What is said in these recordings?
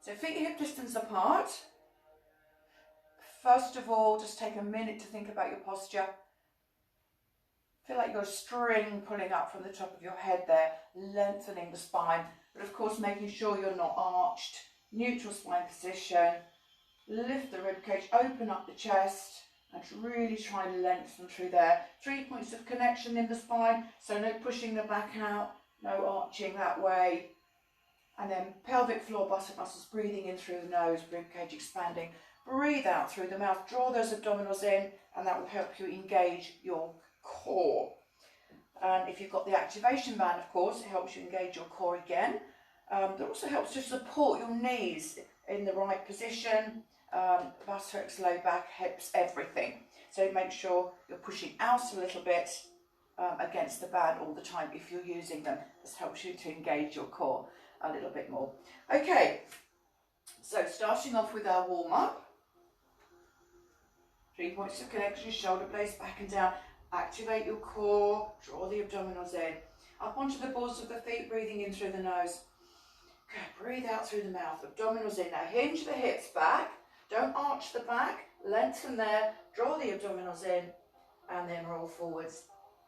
So feet hip distance apart. First of all, just take a minute to think about your posture. Feel like you've got a string pulling up from the top of your head there, lengthening the spine, but of course making sure you're not arched. Neutral spine position. Lift the ribcage, open up the chest, and really try and lengthen through there. 3 points of connection in the spine, so no pushing the back out, no arching that way. And then pelvic floor, buttock muscles, breathing in through the nose, ribcage expanding. Breathe out through the mouth, draw those abdominals in, and that will help you engage your core. And if you've got the activation band, of course, it helps you engage your core again. It also helps to support your knees in the right position, buttocks, low back, hips, everything. So make sure you're pushing out a little bit against the band all the time if you're using them. This helps you to engage your core a little bit more. Okay, so starting off with our warm-up. 3 points of connection, shoulder blades back and down. Activate your core, draw the abdominals in. Up onto the balls of the feet, breathing in through the nose. Good, breathe out through the mouth, abdominals in. Now hinge the hips back, don't arch the back, lengthen there, draw the abdominals in, and then roll forwards,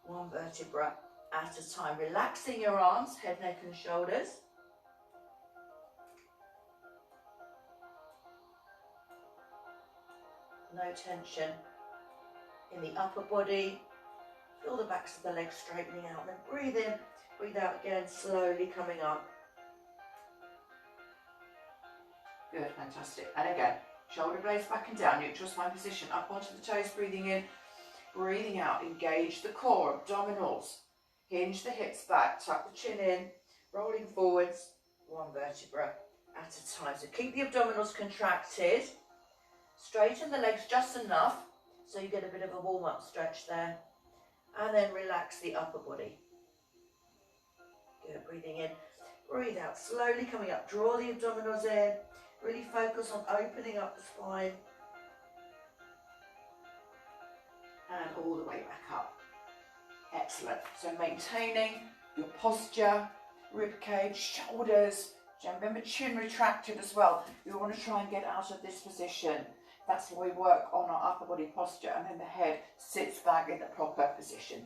one vertebra at a time. Relaxing your arms, head, neck and shoulders. No tension in the upper body. Feel the backs of the legs straightening out. Then breathe in, breathe out again, slowly coming up. Good, fantastic. And again, shoulder blades back and down, neutral spine position, up onto the toes, breathing in, breathing out. Engage the core, abdominals. Hinge the hips back, tuck the chin in, rolling forwards, one vertebra at a time. So keep the abdominals contracted. Straighten the legs just enough so you get a bit of a warm-up stretch there. And then relax the upper body. Good, breathing in, breathe out, slowly coming up. Draw the abdominals in. Really focus on opening up the spine. And all the way back up. Excellent. So maintaining your posture, rib cage, shoulders. Remember, chin retracted as well. You want to try and get out of this position. That's why we work on our upper body posture, and then the head sits back in the proper position.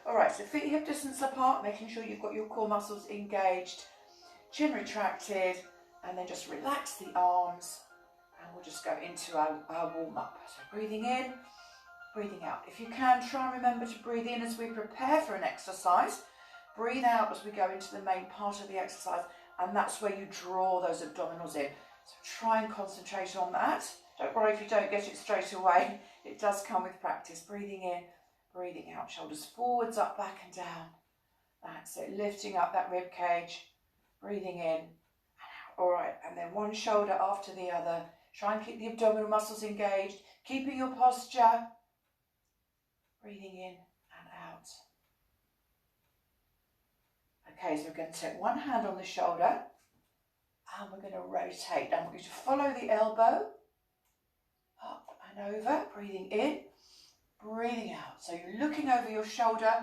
All right, so feet hip distance apart, making sure you've got your core muscles engaged, chin retracted, and then just relax the arms, and we'll just go into our warm-up. So breathing in, breathing out. If you can, try and remember to breathe in as we prepare for an exercise. Breathe out as we go into the main part of the exercise, and that's where you draw those abdominals in. So try and concentrate on that. Don't worry if you don't get it straight away. It does come with practice. Breathing in, breathing out. Shoulders forwards, up, back and down. That's it. Lifting up that rib cage. Breathing in and out. All right. And then one shoulder after the other. Try and keep the abdominal muscles engaged. Keeping your posture. Breathing in and out. Okay, so we're going to take one hand on the shoulder. And we're going to rotate. And we're going to follow the elbow. Up and over, breathing in, breathing out. So you're looking over your shoulder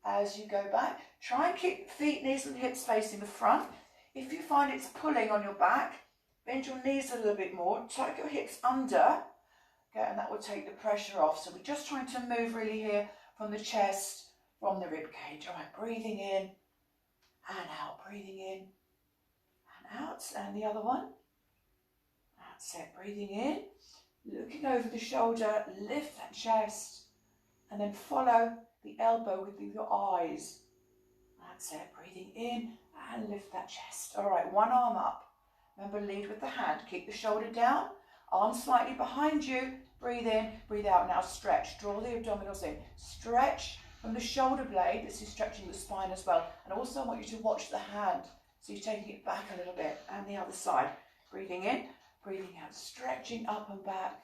as you go back. Try and keep feet, knees and hips facing the front. If you find it's pulling on your back, bend your knees a little bit more, tuck your hips under, okay, and that will take the pressure off. So we're just trying to move really here from the chest, from the rib cage. All right, breathing in and out, breathing in and out. And the other one. That's it, breathing in. Looking over the shoulder, lift that chest, and then follow the elbow with your eyes. That's it, breathing in and lift that chest. All right, one arm up. Remember, lead with the hand. Keep the shoulder down, arm slightly behind you. Breathe in, breathe out. Now stretch, draw the abdominals in. Stretch from the shoulder blade. This is stretching the spine as well. And also I want you to watch the hand. So you're taking it back a little bit. And the other side. Breathing in. Breathing out, stretching up and back.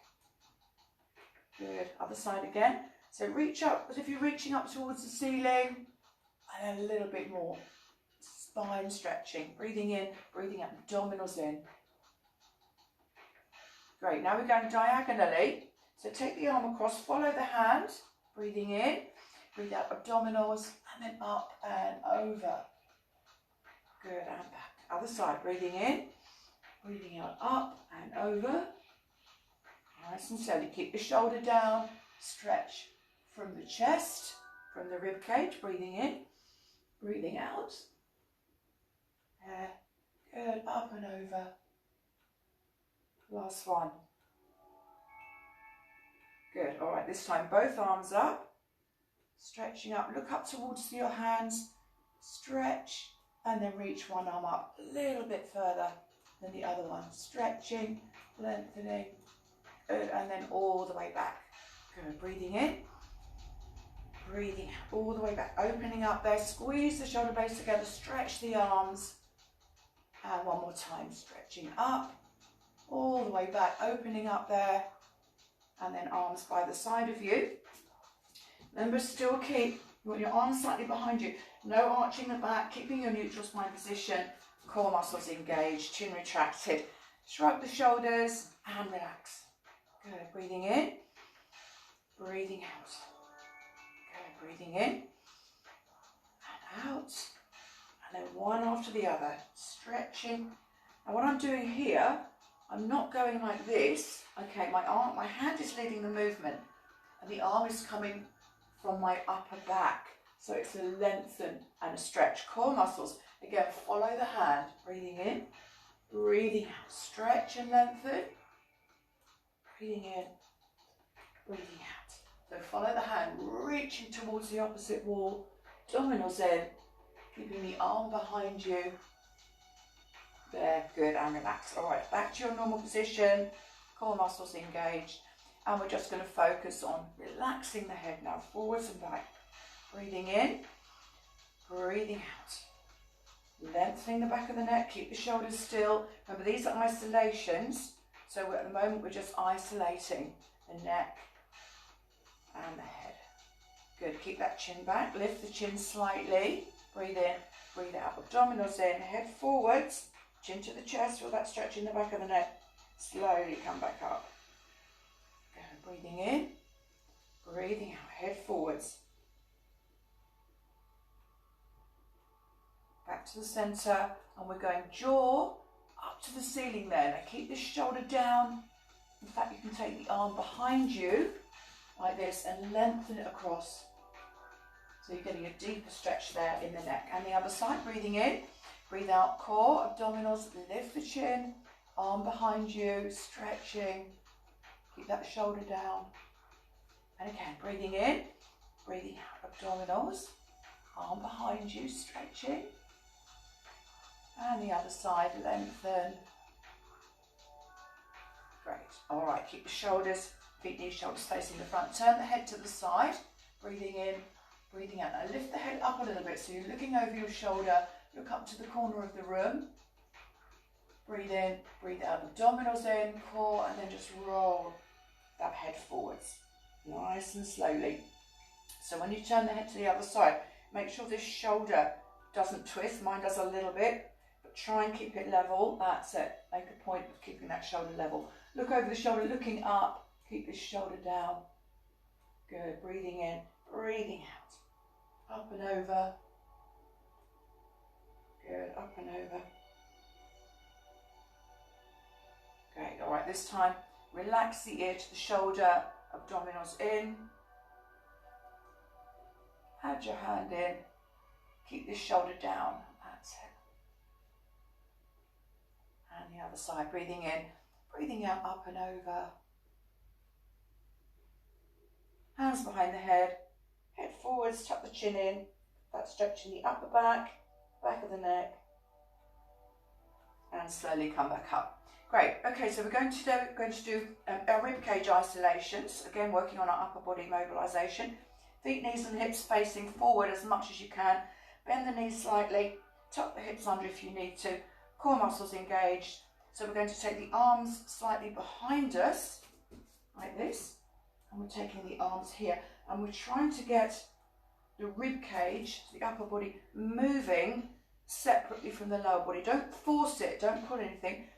Good. Other side again. So reach up as if you're reaching up towards the ceiling. And a little bit more. Spine stretching. Breathing in, breathing out, abdominals in. Great. Now we're going diagonally. So take the arm across, follow the hand. Breathing in, breathe out, abdominals, and then up and over. Good. And back. Other side. Breathing in. Breathing out, up and over. Nice and slowly. Keep the shoulder down. Stretch from the chest, from the rib cage. Breathing in, breathing out. Good, up and over. Last one. Good, all right, this time both arms up. Stretching up, look up towards your hands. Stretch, and then reach one arm up a little bit further than the other one. Stretching, lengthening. Good, and then all the way back. Good, breathing in. Breathing out, all the way back. Opening up there, squeeze the shoulder blades together. Stretch the arms. And one more time, stretching up, all the way back, opening up there, and then arms by the side of you. Remember, still keep, you want your arms slightly behind you, no arching the back, keeping your neutral spine position, core muscles engaged, chin retracted. Shrug the shoulders and relax. Good, breathing in, breathing out. Good, breathing in and out. And then one after the other, stretching. And what I'm doing here, I'm not going like this. Okay, my hand is leading the movement, and the arm is coming from my upper back. So it's a lengthen and a stretch. Core muscles, again, follow the hand. Breathing in, breathing out. Stretch and lengthen. Breathing in, breathing out. So follow the hand, reaching towards the opposite wall. Dominoes in. Keeping the arm behind you. There, good, and relax. All right, back to your normal position. Core muscles engaged. And we're just going to focus on relaxing the head now, forwards and back. Breathing in, breathing out. Lengthening the back of the neck, keep the shoulders still. Remember, these are isolations. So at the moment, we're just isolating the neck and the head. Good, keep that chin back. Lift the chin slightly. Breathe in, breathe out. Abdominals in, head forwards, chin to the chest, feel that stretch in the back of the neck. Slowly come back up. Good, breathing in, breathing out, head forwards. Back to the centre, and we're going jaw up to the ceiling there. Now keep the shoulder down. In fact, you can take the arm behind you, like this, and lengthen it across. So you're getting a deeper stretch there in the neck. And the other side, breathing in, breathe out, core, abdominals, lift the chin, arm behind you, stretching, keep that shoulder down. And again, breathing in, breathing out, abdominals, arm behind you, stretching. And the other side, lengthen. Great, all right, keep the shoulders, feet, knees, shoulders facing the front. Turn the head to the side, breathing in, breathing out. Now lift the head up a little bit, so you're looking over your shoulder, look up to the corner of the room. Breathe in, breathe out, abdominals in, core, and then just roll that head forwards, nice and slowly. So when you turn the head to the other side, make sure this shoulder doesn't twist. Mine does a little bit, but try and keep it level. That's it. Make a point of keeping that shoulder level. Look over the shoulder, looking up, keep this shoulder down. Good, breathing in, breathing out. Up and over. Good, up and over. Great, all right, this time, relax the ear to the shoulder, abdominals in. Add your hand in, keep this shoulder down, that's it. And the other side, breathing in, breathing out, up and over. Hands behind the head. Head forwards, tuck the chin in, that's stretching the upper back, back of the neck, and slowly come back up. Great, okay, so we're going to do our rib cage isolations, again working on our upper body mobilisation. Feet, knees and hips facing forward as much as you can. Bend the knees slightly, tuck the hips under if you need to, core muscles engaged. So we're going to take the arms slightly behind us, like this, and we're taking the arms here. And we're trying to get the rib cage, the upper body, moving separately from the lower body. Don't force it, don't pull anything.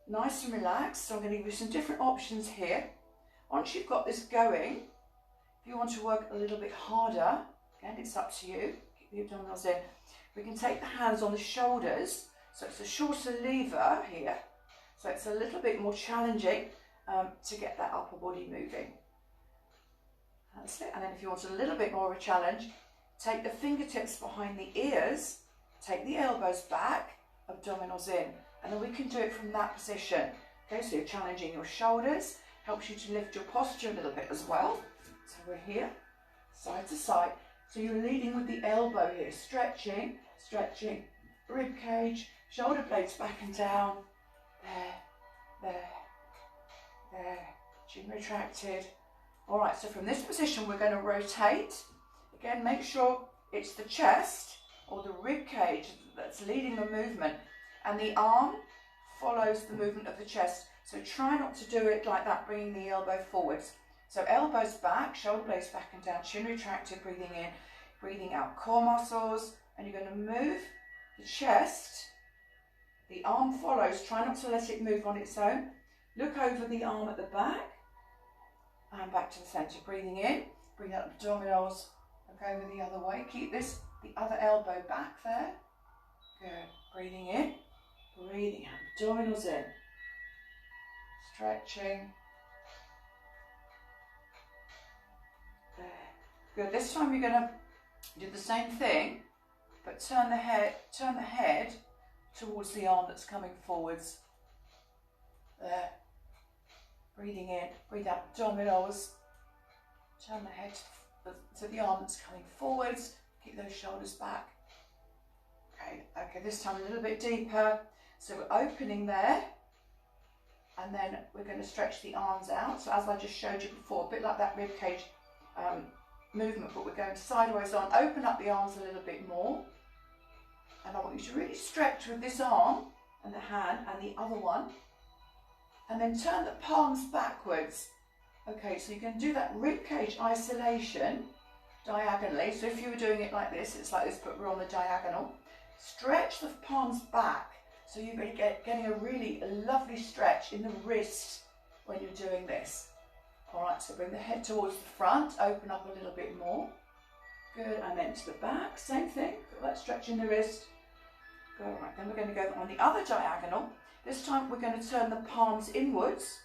Nice and relaxed. So I'm going to give you some different options here. Once you've got this going, if you want to work a little bit harder, again, it's up to you. Keep the abdominals in. We can take the hands on the shoulders. So it's a shorter lever here. So it's a little bit more challenging to get that upper body moving. That's it. And then if you want a little bit more of a challenge, take the fingertips behind the ears, take the elbows back, abdominals in, and then we can do it from that position. Okay, so you're challenging your shoulders, helps you to lift your posture a little bit as well. So we're here, side to side. So you're leading with the elbow here, stretching, stretching, rib cage, shoulder blades back and down, there, chin retracted. All right, so from this position, we're going to rotate. Again, make sure it's the chest or the rib cage that's leading the movement, and the arm follows the movement of the chest. So try not to do it like that, bringing the elbow forwards. So elbows back, shoulder blades back and down, chin retracted, breathing in, breathing out, core muscles, and you're going to move the chest. The arm follows. Try not to let it move on its own. Look over the arm at the back and back to the center. Breathing in, bring out abdominals, look over the other way. Keep this, the other elbow back there. Good. Breathing in, breathing out, abdominals in. Stretching. There. Good. This time you're going to do the same thing, but turn the head towards the arm that's coming forwards. There. Breathing in, breathe out, abdominals. Turn the head to the arm that's coming forwards. Keep those shoulders back. Okay, this time a little bit deeper. So we're opening there, and then we're going to stretch the arms out. So as I just showed you before, a bit like that rib cage movement, but we're going sideways on. Open up the arms a little bit more. And I want you to really stretch with this arm and the hand and the other one. And then turn the palms backwards. Okay, so you can do that rib cage isolation diagonally. So if you were doing it like this, it's like this, but we're on the diagonal. Stretch the palms back. So you're going to getting a really lovely stretch in the wrist when you're doing this. All right, so bring the head towards the front, open up a little bit more. Good, and then to the back, same thing. Got that stretch in the wrist. Good, all right, then we're going to go on the other diagonal. This time we're going to turn the palms inwards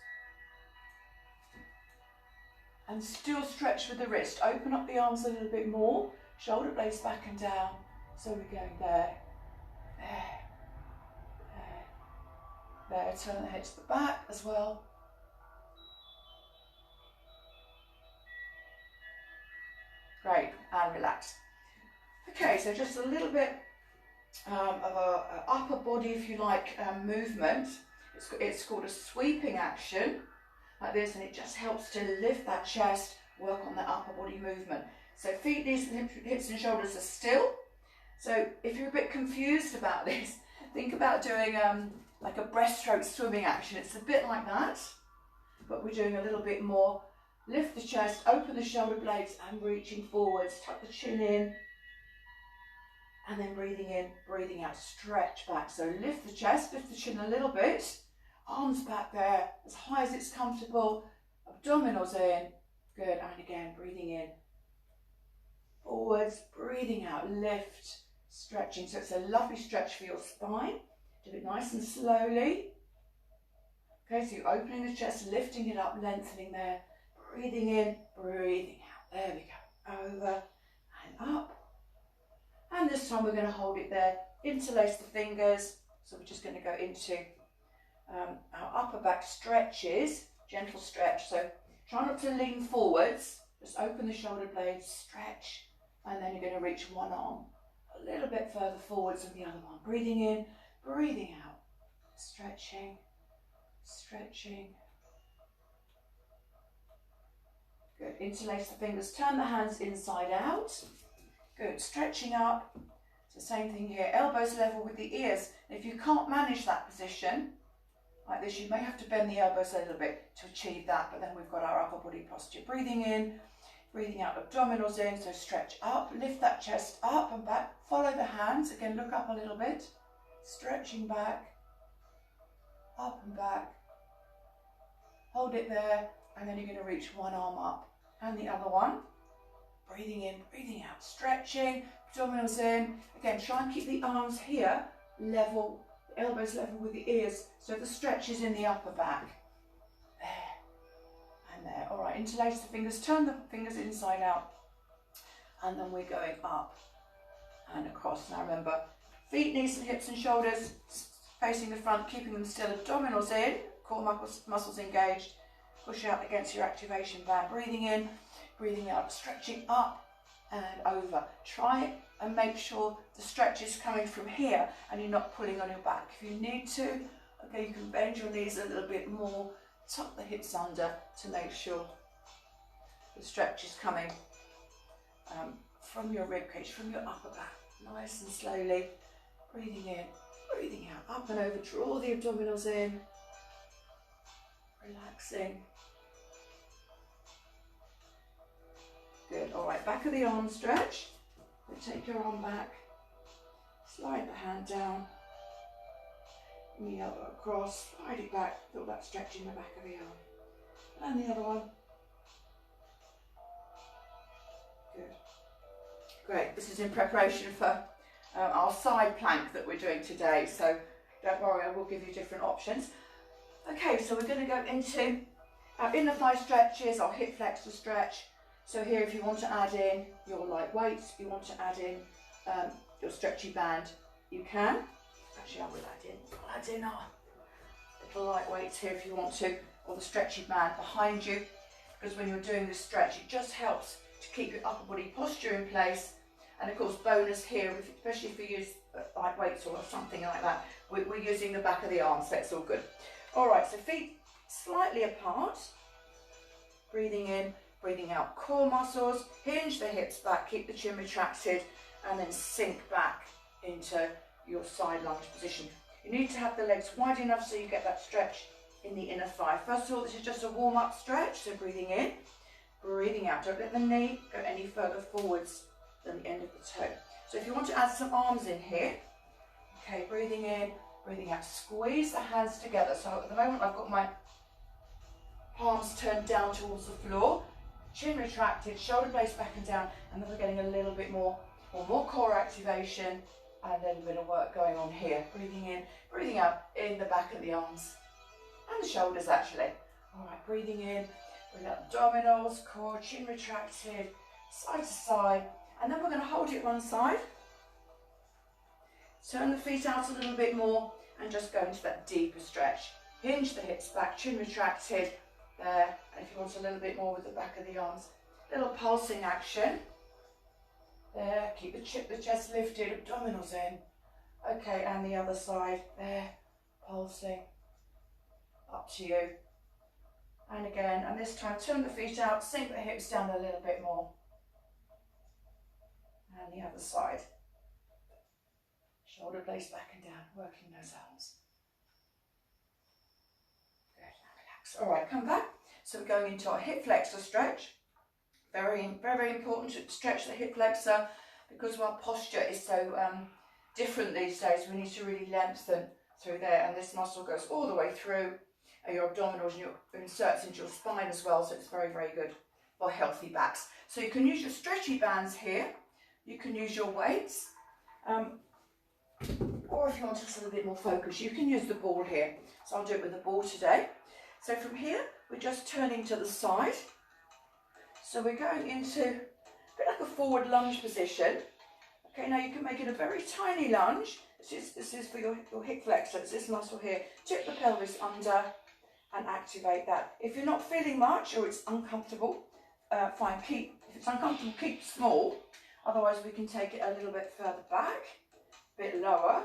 and still stretch with the wrist. Open up the arms a little bit more, shoulder blades back and down. So we're going there, there. Turn the head to the back as well. Great, and relax. Okay, so just a little bit of a upper body, if you like, movement. It's called a sweeping action, like this, and it just helps to lift that chest, work on that upper body movement. So feet, knees, hips and shoulders are still. So if you're a bit confused about this, think about doing like a breaststroke swimming action. It's a bit like that, but we're doing a little bit more. Lift the chest, open the shoulder blades and reaching forwards, tuck the chin in, and then breathing in, breathing out, stretch back. So lift the chest, lift the chin a little bit, arms back there, as high as it's comfortable, abdominals in, good, and again, breathing in, forwards, breathing out, lift, stretching. So it's a lovely stretch for your spine. Do it nice and slowly. Okay, so you're opening the chest, lifting it up, lengthening there, breathing in, breathing out. There we go. Over and up. And this time we're going to hold it there. Interlace the fingers. So we're just going to go into our upper back stretches. Gentle stretch. So try not to lean forwards. Just open the shoulder blades, stretch. And then you're going to reach one arm a little bit further forwards than the other one. Breathing in, breathing out. Stretching, stretching. Good. Interlace the fingers, turn the hands inside out. Good. Stretching up. It's the same thing here. Elbows level with the ears. And if you can't manage that position like this, you may have to bend the elbows a little bit to achieve that. But then we've got our upper body posture. Breathing in, breathing out, abdominals in. So stretch up, lift that chest up and back. Follow the hands. Again, look up a little bit. Stretching back, up and back. Hold it there. And then you're going to reach one arm up and the other one. Breathing in, breathing out, stretching, abdominals in. Again, try and keep the arms here level The elbows level with the ears, so the stretch is in the upper back. There and there. All right, interlace the fingers, turn the fingers inside out, and then we're going up and across. Now remember, feet, knees and hips and shoulders facing the front, keeping them still, abdominals in, core muscles engaged. Push out against your activation band, breathing in, breathing out, stretching up and over. Try it and make sure the stretch is coming from here and you're not pulling on your back. If you need to, okay, you can bend your knees a little bit more, tuck the hips under to make sure the stretch is coming from your rib cage, from your upper back. Nice and slowly, breathing in, breathing out, up and over, draw the abdominals in, relaxing. Good, all right, back of the arm stretch. So take your arm back, slide the hand down, and the elbow across, slide it back, feel that stretch in the back of the arm. And the other one. Good. Great, this is in preparation for our side plank that we're doing today, so don't worry, I will give you different options. Okay, so we're going to go into our inner thigh stretches, our hip flexor stretch. So here, if you want to add in your light weights, you want to add in your stretchy band, you can. Actually, I will add in our little light weights here if you want to, or the stretchy band behind you, because when you're doing this stretch, it just helps to keep your upper body posture in place. And of course, bonus here, especially if you use light weights or something like that, we're using the back of the arms, so it's all good. All right, so feet slightly apart, breathing in, breathing out, core muscles, hinge the hips back, keep the chin retracted, and then sink back into your side lunge position. You need to have the legs wide enough so you get that stretch in the inner thigh. First of all, this is just a warm-up stretch, so breathing in, breathing out. Don't let the knee go any further forwards than the end of the toe. So if you want to add some arms in here, okay, breathing in, breathing out, squeeze the hands together. So at the moment I've got my palms turned down towards the floor, chin retracted, shoulder blades back and down, and then we're getting a little bit more core activation and a little bit of work going on here. Breathing in, breathing out in the back of the arms and the shoulders actually. All right, breathing in, breathing out abdominals, core, chin retracted, side to side, and then we're going to hold it one side. Turn the feet out a little bit more and just go into that deeper stretch. Hinge the hips back, chin retracted, there. And if you want a little bit more with the back of the arms, little pulsing action. There, keep the chest lifted, abdominals in. Okay, and the other side, there, pulsing. Up to you. And again, and this time turn the feet out, sink the hips down a little bit more. And the other side. Shoulder blades back and down, working those arms. Good, now relax. All right, come back. So we're going into our hip flexor stretch. Very, very important to stretch the hip flexor because our posture is so different these days. We need to really lengthen through there, and this muscle goes all the way through your abdominals and your inserts into your spine as well, so it's very, very good for healthy backs. So you can use your stretchy bands here, you can use your weights, or if you want just a little bit more focus, you can use the ball here. So I'll do it with the ball today. So from here, we're just turning to the side. So we're going into a bit like a forward lunge position. Okay, now you can make it a very tiny lunge. This is for your hip flexor, it's this muscle here. Tip the pelvis under and activate that. If you're not feeling much or it's uncomfortable, fine, if it's uncomfortable, keep small. Otherwise we can take it a little bit further back, a bit lower,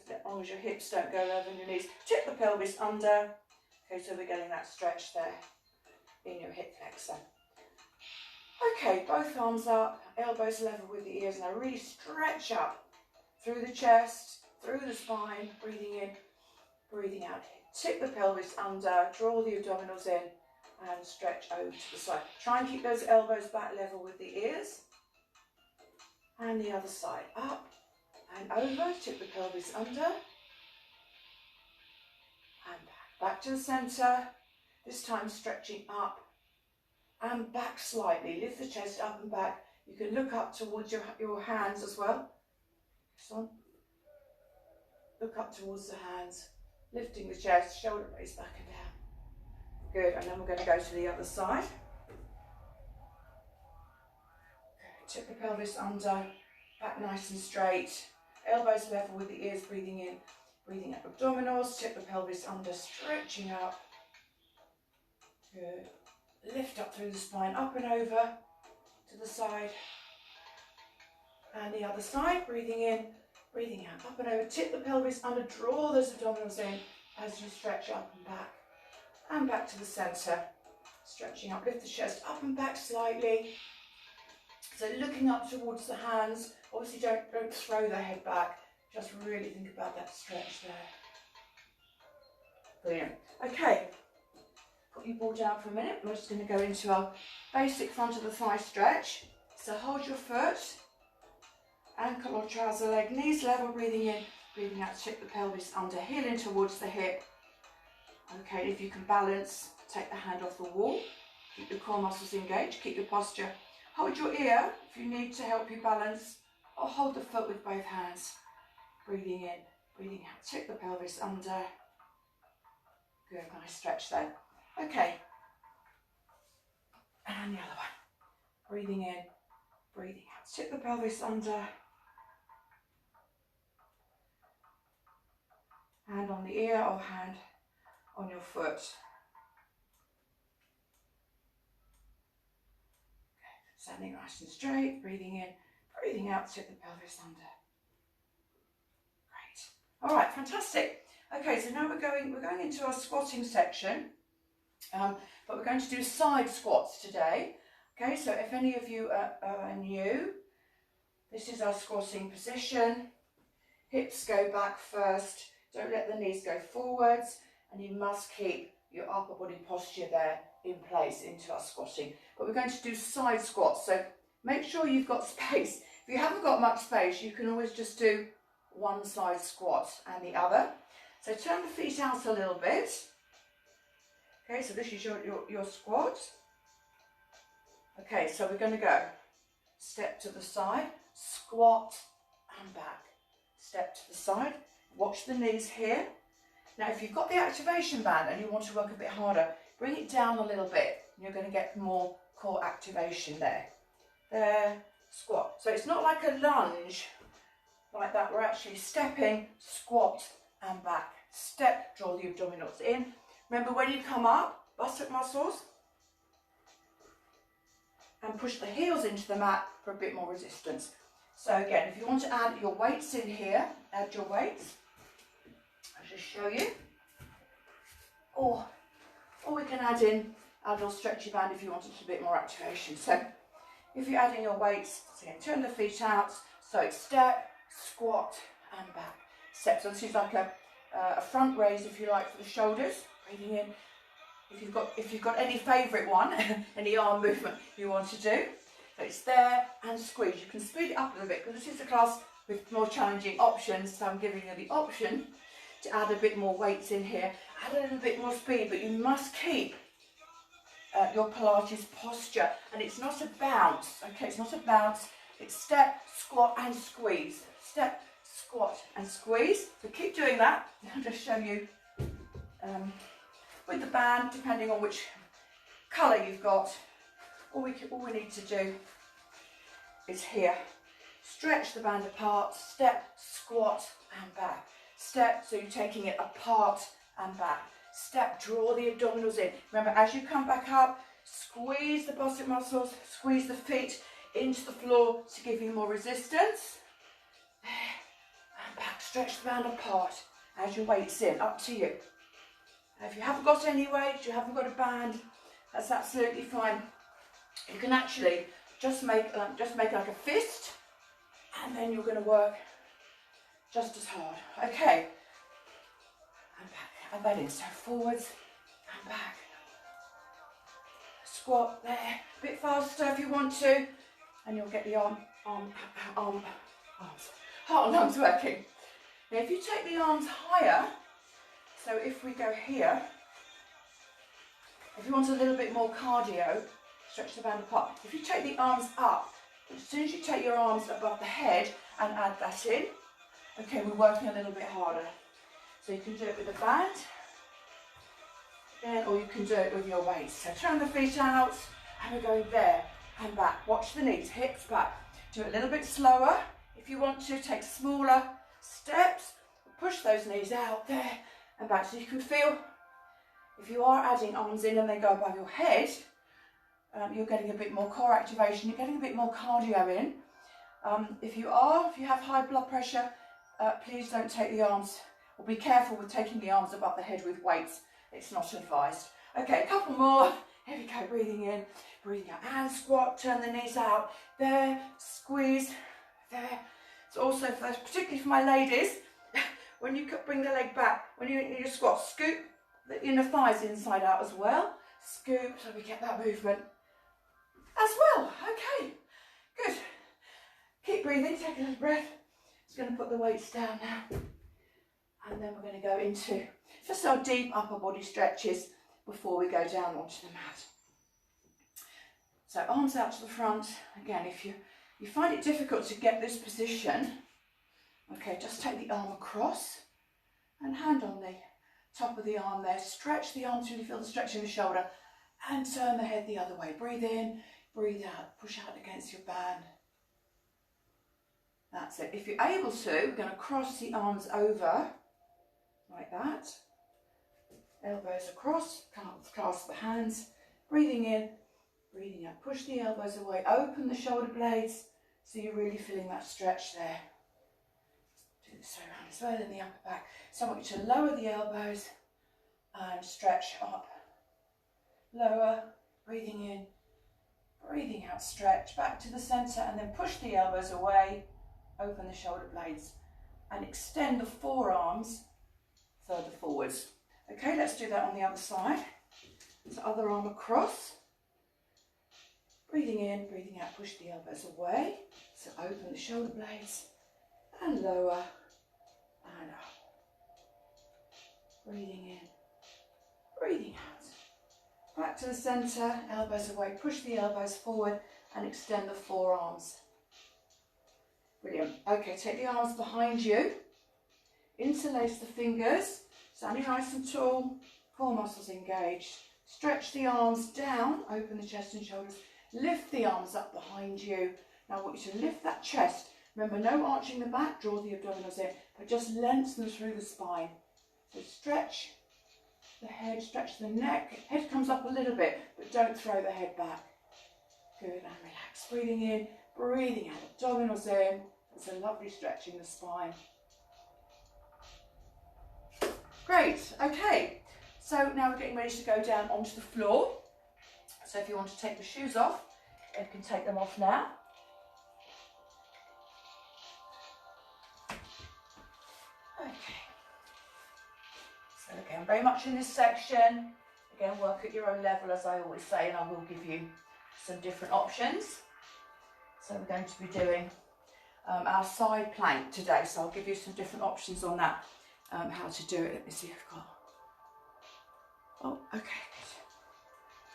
as long as your hips don't go lower than your knees. Tip the pelvis under. Okay, so we're getting that stretch there in your hip flexor. Okay, both arms up, elbows level with the ears. Now really stretch up through the chest, through the spine, breathing in, breathing out. Tip the pelvis under, draw the abdominals in and stretch over to the side. Try and keep those elbows back level with the ears. And the other side, up and over, tip the pelvis under. And back to the centre, this time stretching up and back slightly. Lift the chest up and back. You can look up towards your hands as well. This one. Look up towards the hands, lifting the chest, shoulder blades back and down. Good, and then we're going to go to the other side. Good. Tip the pelvis under, back nice and straight. Elbows level with the ears, breathing in, breathing out abdominals. Tip the pelvis under, stretching up. Good. Lift up through the spine, up and over to the side. And the other side, breathing in, breathing out, up and over. Tip the pelvis under, draw those abdominals in as you stretch up and back. And back to the centre. Stretching up, lift the chest up and back slightly. So looking up towards the hands. Obviously don't throw the head back. Just really think about that stretch there. Brilliant. Okay. Put your ball down for a minute. We're just going to go into our basic front of the thigh stretch. So hold your foot, ankle or trouser leg, knees level, breathing in, breathing out, tip the pelvis under, heel in towards the hip. Okay, if you can balance, take the hand off the wall, keep your core muscles engaged, keep your posture. Hold your ear if you need to help you balance, or hold the foot with both hands. Breathing in, breathing out, tip the pelvis under. Good, nice stretch there. Okay, and the other one. Breathing in, breathing out, tip the pelvis under. Hand on the ear or hand on your foot. Okay, standing nice and straight, breathing in, breathing out, tip the pelvis under. Great. All right, fantastic. Okay, so now we're going into our squatting section, but we're going to do side squats today. Okay, so if any of you are new, this is our squatting position. Hips go back first. Don't let the knees go forwards, and you must keep your upper body posture there in place into our squatting. But we're going to do side squats, so make sure you've got space. If you haven't got much space, you can always just do one side squat and the other. So turn the feet out a little bit. Okay, so this is your squat. Okay, so we're going to go step to the side, squat and back. Step to the side. Watch the knees here. Now, if you've got the activation band and you want to work a bit harder, bring it down a little bit. You're going to get more core activation there. There, squat. So it's not like a lunge like that. We're actually stepping, squat and back. Step, draw the abdominals in. Remember, when you come up, buttock muscles, and push the heels into the mat for a bit more resistance. So again, if you want to add your weights in here, add your weights. I'll just show you. Or we can add in a little stretchy band if you wanted a bit more activation. So if you're adding your weights, so again, turn the feet out. So step, squat and back. Step. So this is like a front raise, if you like, for the shoulders. Breathing in. If you've got any favourite one, any arm movement you want to do. So it's there and squeeze. You can speed it up a little bit because this is a class with more challenging options. So I'm giving you the option to add a bit more weights in here. Add a little bit more speed, but you must keep your Pilates posture. And it's not a bounce, okay? It's not a bounce. It's step, squat and squeeze. Step, squat and squeeze. So keep doing that. I'll just show you with the band, depending on which colour you've got. All we need to do is here. Stretch the band apart, step, squat and back. Step, so you're taking it apart and back. Step, draw the abdominals in. Remember, as you come back up, squeeze the bicep muscles, squeeze the feet into the floor to give you more resistance. And back, stretch the band apart as your weight's in, up to you. And if you haven't got any weight, you haven't got a band, that's absolutely fine. You can actually just make like a fist, and then you're going to work just as hard. Okay, and back, and that in. So forwards and back. Squat there, a bit faster if you want to, and you'll get the heart and lungs working. Now, if you take the arms higher, so if we go here, if you want a little bit more cardio, stretch the band apart. If you take the arms up, as soon as you take your arms above the head and add that in, Okay, we're working a little bit harder. So you can do it with a band, again, or you can do it with your weights. So turn the feet out, and we're going there and back. Watch the knees, hips back. Do it a little bit slower. If you want to, take smaller steps. Push those knees out there and back. So you can feel, if you are adding arms in and they go above your head, you're getting a bit more core activation, you're getting a bit more cardio in. If you have high blood pressure, please don't take the arms, or be careful with taking the arms above the head with weights. It's not advised. Okay, a couple more. Here we go, breathing in, breathing out, and squat, turn the knees out, there, squeeze, there. So also, particularly for my ladies, when you bring the leg back, when you squat, scoop the inner thighs inside out as well. Scoop, so we get that movement as well. Okay, good. Keep breathing, take another breath. Just going to put the weights down now. And then we're going to go into just our deep upper body stretches before we go down onto the mat. So arms out to the front. Again, if you find it difficult to get this position, okay, just take the arm across and hand on the top of the arm there. Stretch the arm till you feel the stretch in the shoulder and turn the head the other way. Breathe in, breathe out, push out against your band. That's it. If you're able to, we're going to cross the arms over like that. Elbows across, clasp the hands. Breathing in, breathing out. Push the elbows away. Open the shoulder blades so you're really feeling that stretch there. Do this way around as well in the upper back. So I want you to lower the elbows and stretch up. Lower, breathing in, breathing out, stretch back to the centre, and then push the elbows away. Open the shoulder blades and extend the forearms further forwards. Okay, let's do that on the other side. So other arm across. Breathing in, breathing out, push the elbows away. So open the shoulder blades and lower and up. Breathing in, breathing out. Back to the centre, elbows away, push the elbows forward and extend the forearms. Brilliant. Okay, take the arms behind you, interlace the fingers, standing nice and tall, core muscles engaged. Stretch the arms down, open the chest and shoulders, lift the arms up behind you. Now I want you to lift that chest. Remember, no arching the back, draw the abdominals in, but just lengthen through the spine. So stretch the head, stretch the neck, head comes up a little bit, but don't throw the head back. Good, and relax, breathing in, breathing out, abdominals in. It's a lovely stretch in the spine. Great, okay. So now we're getting ready to go down onto the floor. So if you want to take the shoes off, you can take them off now. Okay. So again, very much in this section. Again, work at your own level, as I always say, and I will give you some different options. So we're going to be doing our side plank today, so I'll give you some different options on that, how to do it. Let me see if I've got, oh, okay,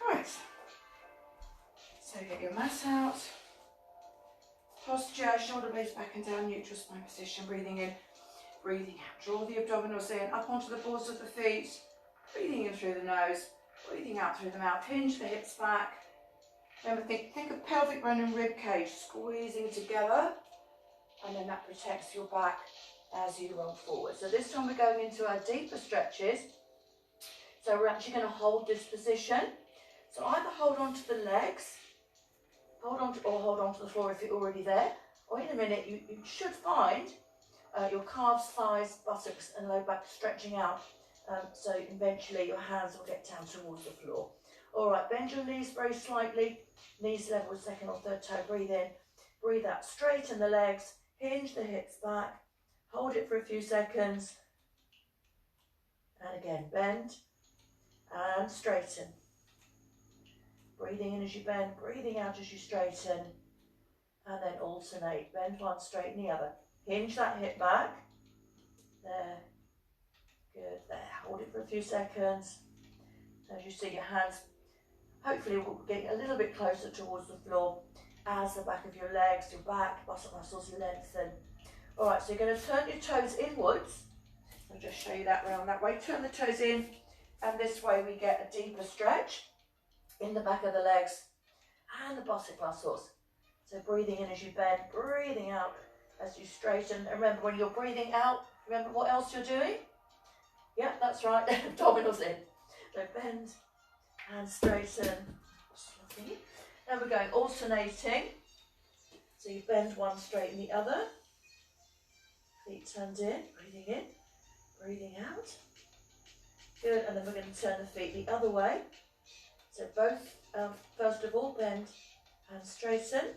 good. Right, so get your mat out, posture, shoulder blades back and down, neutral spine position, breathing in, breathing out, draw the abdominals in, up onto the balls of the feet, breathing in through the nose, breathing out through the mouth, hinge the hips back. Remember, think of pelvic bone and rib cage squeezing together, and then that protects your back as you roll forward. So this time we're going into our deeper stretches. So we're actually going to hold this position. So either hold on to the legs, hold on to the floor if you're already there, or in a minute you should find your calves, thighs, buttocks and low back stretching out. So eventually your hands will get down towards the floor. All right, bend your knees very slightly, knees level with second or third toe, breathe in, breathe out, straighten the legs, hinge the hips back, hold it for a few seconds, and again, bend and straighten. Breathing in as you bend, breathing out as you straighten, and then alternate, bend one, straighten the other. Hinge that hip back, there, good, there, hold it for a few seconds. As you see your hands, hopefully we'll get a little bit closer towards the floor as the back of your legs, your back, muscle muscles lengthen. All right, so you're going to turn your toes inwards. I'll just show you that round that way. Turn the toes in, and this way we get a deeper stretch in the back of the legs and the bicep muscles. So breathing in as you bend, breathing out as you straighten. And remember, when you're breathing out, remember what else you're doing? Yeah, that's right, abdominals in. So bend and straighten. Now we're going alternating. So you bend one, straighten the other. Feet turned in, breathing out. Good, and then we're going to turn the feet the other way. So both, first of all, bend and straighten.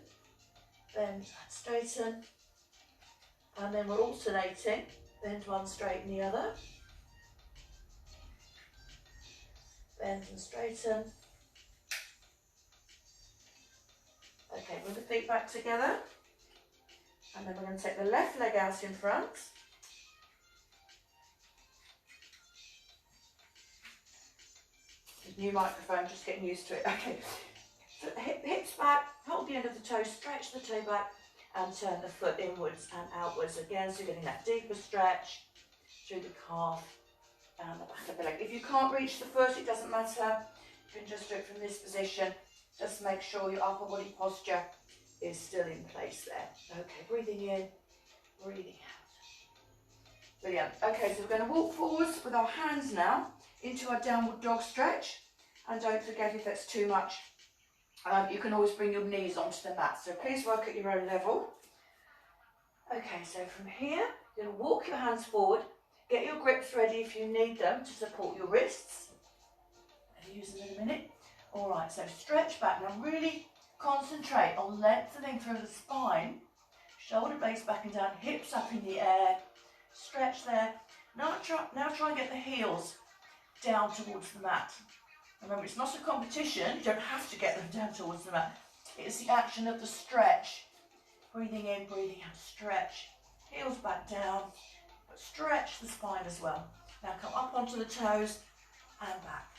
Bend and straighten. And then we're alternating. Bend one, straighten the other. Bend and straighten. Okay, bring the feet back together. And then we're going to take the left leg out in front. New microphone, just getting used to it. Okay, so hips back, hold the end of the toe, stretch the toe back and turn the foot inwards and outwards again. So you're getting that deeper stretch through the calf and the back of the leg. If you can't reach the foot, it doesn't matter. You can just do it from this position. Just make sure your upper body posture is still in place there. Okay, breathing in, breathing out. Brilliant. Okay, so we're going to walk forwards with our hands now into our downward dog stretch. And don't forget, if that's too much, you can always bring your knees onto the mat. So please work at your own level. Okay, so from here, you're going to walk your hands forward. Get your grips ready if you need them to support your wrists. I'll use them in a minute. All right, so stretch back. Now really concentrate on lengthening through the spine. Shoulder blades back and down, hips up in the air. Stretch there. Now try and get the heels down towards the mat. Remember, it's not a competition. You don't have to get them down towards the mat. It's the action of the stretch. Breathing in, breathing out, stretch. Heels back down, but stretch the spine as well. Now come up onto the toes and back.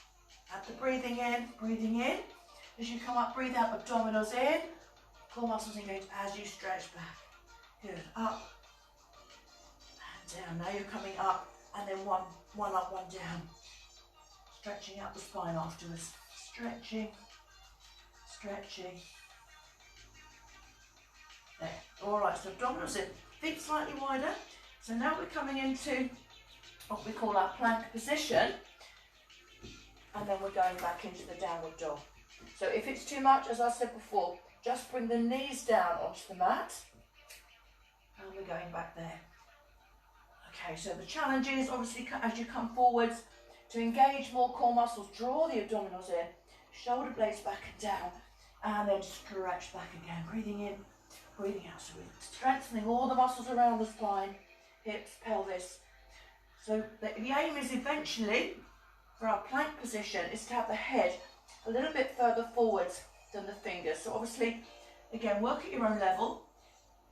At the breathing in. As you come up, breathe out, abdominals in. Core muscles engaged as you stretch back. Good, up and down. Now you're coming up, and then one up, one down. Stretching out the spine afterwards. Stretching. There. All right, so abdominals in. Feet slightly wider. So now we're coming into what we call our plank position. And then we're going back into the downward dog. So if it's too much, as I said before, just bring the knees down onto the mat. And we're going back there. Okay, so the challenge is obviously as you come forwards, to engage more core muscles, draw the abdominals in, shoulder blades back and down, and then stretch back again. Breathing in, breathing out. So we're strengthening all the muscles around the spine, hips, pelvis. So the aim is eventually, for our plank position, is to have the head a little bit further forwards than the fingers. So obviously, again, work at your own level.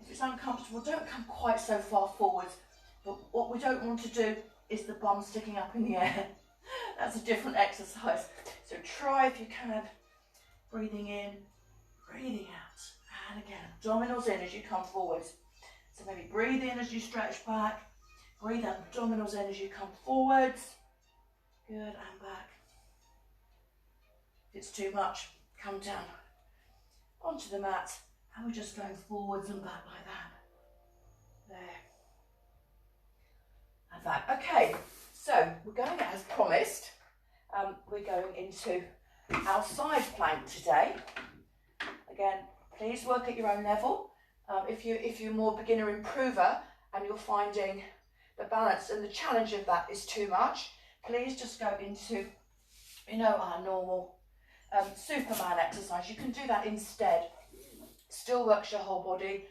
If it's uncomfortable, don't come quite so far forwards. But what we don't want to do is the bum sticking up in the air. That's a different exercise. So try if you can. Breathing in, breathing out. And again, abdominals in as you come forwards. So maybe breathe in as you stretch back. Breathe out, abdominals in as you come forwards. Good, and back. If it's too much, come down onto the mat. And we're just going forwards and back like that. There. And back. Okay. So we're going, as promised, we're going into our side plank today. Again, please work at your own level. If you're more beginner improver and you're finding the balance and the challenge of that is too much, please just go into, our normal Superman exercise. You can do that instead. Still works your whole body,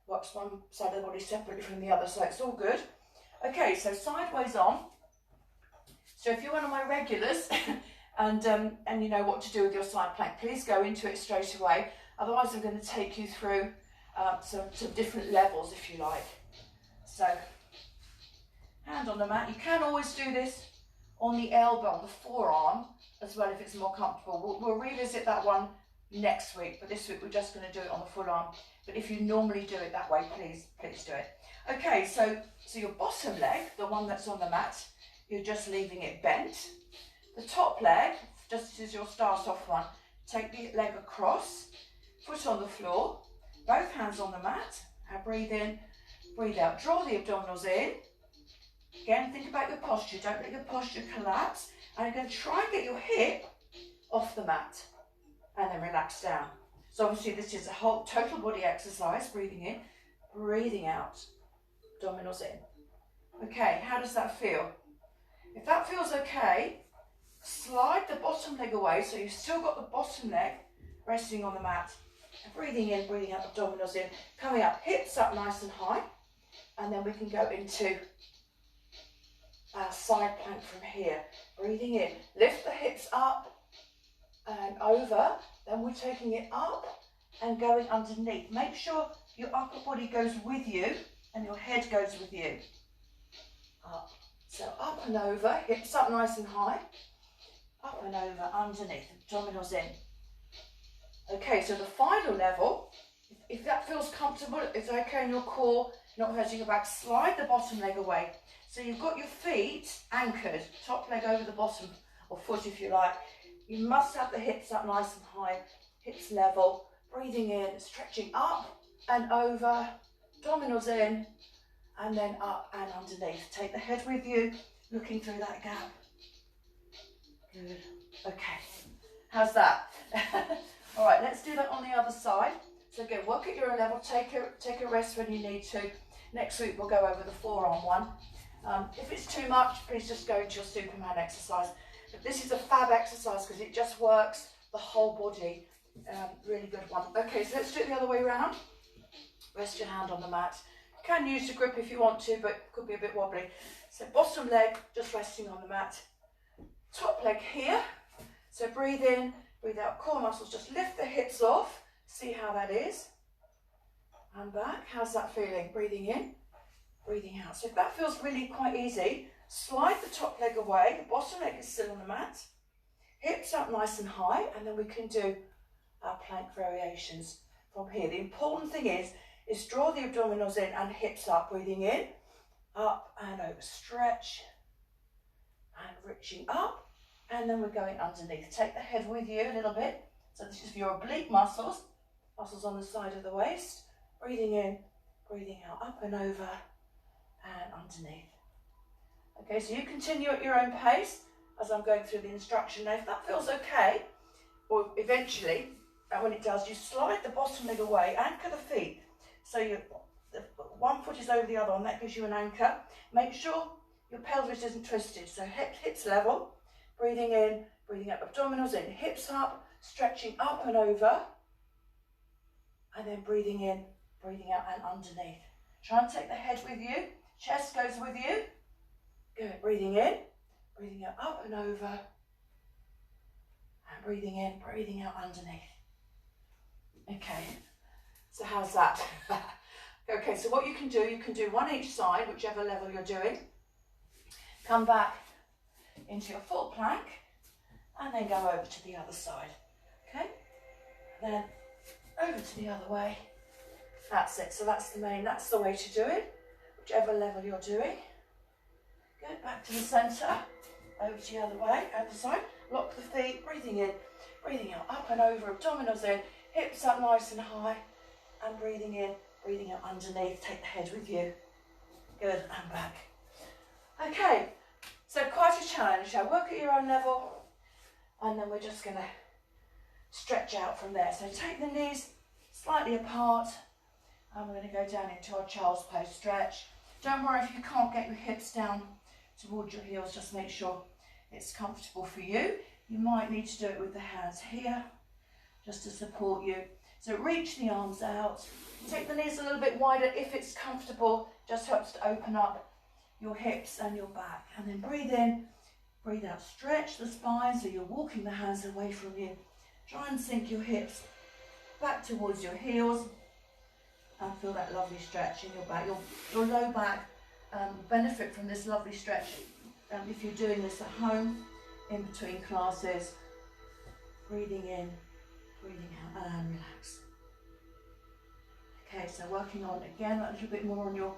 works one side of the body separately from the other, so it's all good. Okay, so sideways on. So if you're one of my regulars and you know what to do with your side plank, please go into it straight away. Otherwise, I'm going to take you through some different levels, if you like. So, hand on the mat. You can always do this on the elbow, on the forearm, as well if it's more comfortable. We'll revisit that one next week, but this week we're just going to do it on the full arm. But if you normally do it that way, please do it. Okay, so your bottom leg, the one that's on the mat, you're just leaving it bent. The top leg, just as your start off one, take the leg across, foot on the floor, both hands on the mat, and breathe in, breathe out. Draw the abdominals in. Again, think about your posture. Don't let your posture collapse. And you're going to try and get your hip off the mat and then relax down. So obviously this is a whole total body exercise. Breathing in, breathing out, abdominals in. Okay, how does that feel? If that feels okay, slide the bottom leg away so you've still got the bottom leg resting on the mat. And breathing in, breathing out, abdominals in. Coming up, hips up nice and high. And then we can go into our side plank from here. Breathing in, lift the hips up and over. Then we're taking it up and going underneath. Make sure your upper body goes with you and your head goes with you. Up. So up and over, hips up nice and high. Up and over, underneath, abdominals in. Okay, so the final level, if that feels comfortable, it's okay in your core, not hurting your back, slide the bottom leg away. So you've got your feet anchored, top leg over the bottom, or foot if you like. You must have the hips up nice and high, hips level, breathing in, stretching up and over, abdominals in, and then up and underneath. Take the head with you, looking through that gap. Good. Okay. How's that? All right, let's do that on the other side. So again, work at your own level, take a rest when you need to. Next week we'll go over the forearm one. If it's too much, please just go into your Superman exercise. But this is a fab exercise because it just works the whole body. Really good one. Okay, so let's do it the other way around. Rest your hand on the mat. You can use the grip if you want to, but it could be a bit wobbly. So bottom leg just resting on the mat. Top leg here. So breathe in, breathe out. Core muscles, just lift the hips off. See how that is. And back. How's that feeling? Breathing in, breathing out. So if that feels really quite easy, slide the top leg away. The bottom leg is still on the mat. Hips up nice and high, and then we can do our plank variations from here. The important thing is draw the abdominals in and hips up. Breathing in, up and over. Stretch and reaching up, and then we're going underneath. Take the head with you a little bit. So this is for your oblique muscles on the side of the waist. Breathing in, breathing out, up and over and underneath. Okay, so you continue at your own pace as I'm going through the instruction. Now, if that feels okay, or eventually, when it does, you slide the bottom leg away, anchor the feet. So one foot is over the other one, that gives you an anchor. Make sure your pelvis isn't twisted, so hips level. Breathing in, breathing up, abdominals in, hips up, stretching up and over. And then breathing in, breathing out and underneath. Try and take the head with you, chest goes with you. Good, breathing in, breathing out, up and over. And breathing in, breathing out underneath. Okay, so how's that? Okay, so what you can do one each side, whichever level you're doing. Come back into your full plank and then go over to the other side. Okay, then over to the other way. That's it. So that's the way to do it, whichever level you're doing. Good, back to the centre, over to the other way, other side. Lock the feet, breathing in, breathing out, up and over, abdominals in, hips up nice and high, and breathing in, breathing out underneath. Take the head with you. Good, and back. Okay, so quite a challenge. Now work at your own level, and then we're just going to stretch out from there. So take the knees slightly apart, and we're going to go down into our child's pose stretch. Don't worry if you can't get your hips down towards your heels, just make sure it's comfortable for you. You might need to do it with the hands here, just to support you. So reach the arms out, take the knees a little bit wider if it's comfortable, just helps to open up your hips and your back. And then breathe in, breathe out, stretch the spine so you're walking the hands away from you. Try and sink your hips back towards your heels and feel that lovely stretch in your back. Your low back benefit from this lovely stretch if you're doing this at home, in between classes. Breathing in, breathing out and relax. Okay, so working on again a little bit more on your